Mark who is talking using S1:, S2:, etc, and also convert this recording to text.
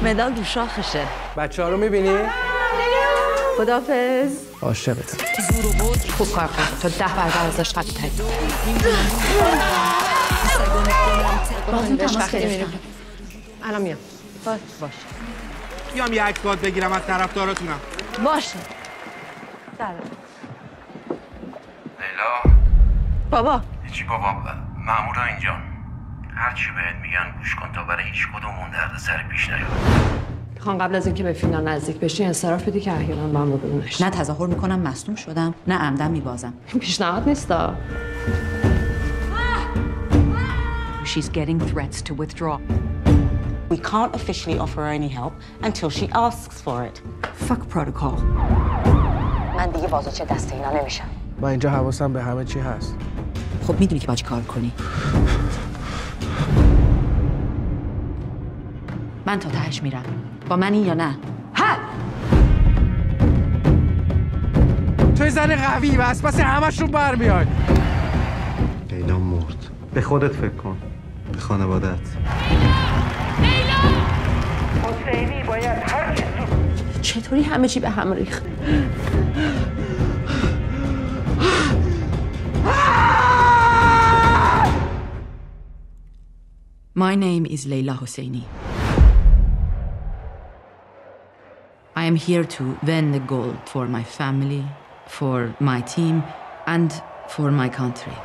S1: مدال دو شاخشه.
S2: بچه‌ها رو می‌بینی؟
S1: خداحافظ.
S2: عاشقتم.
S1: زور و بود خوب کار کن تا 10 برابر ازش قوی تری.
S3: باهاتون تماس گرفتم.
S1: الان میام. باشه.
S4: بیام یه عکس باهات بگیرم از طرفداراتونم.
S1: باشه. سلام.
S5: لیلا.
S1: بابا.
S5: چی بابا؟ مامورا اینجا. هر چی بهت میگن گوش کن تا برای هیچ کدومون دردسر پیش نیاد.
S1: میخوام قبل از اینکه به فینال نزدیک بشی انصراف بدی که احیانا با هم روبرو نشیم.
S3: نه تظاهر میکنم مصدوم شدم، نه عمدن میبازم.
S1: پیشنهاد نیستا.
S6: She's getting threats to withdraw.
S7: We can't officially offer her any help until she asks for it.
S6: Fuck protocol.
S7: من دیگه بازوچه دست اینا نمیشم.
S2: من اینجا حواسم به همه چی هست.
S3: خب میدونی که باید چی کار کنی. من تا تهش میرم. با منی یا نه؟
S1: ها!
S2: توی زن قوی بس پس همشون برمیای.
S8: لیلا مرد. به خودت فکر کن. به خانوادت.
S5: لیلا! حسینی باید هر
S1: چطوری همه چی به هم ریخت؟
S3: My name is Leila Hosseini. I am here to win the gold for my family, for my team, and for my country.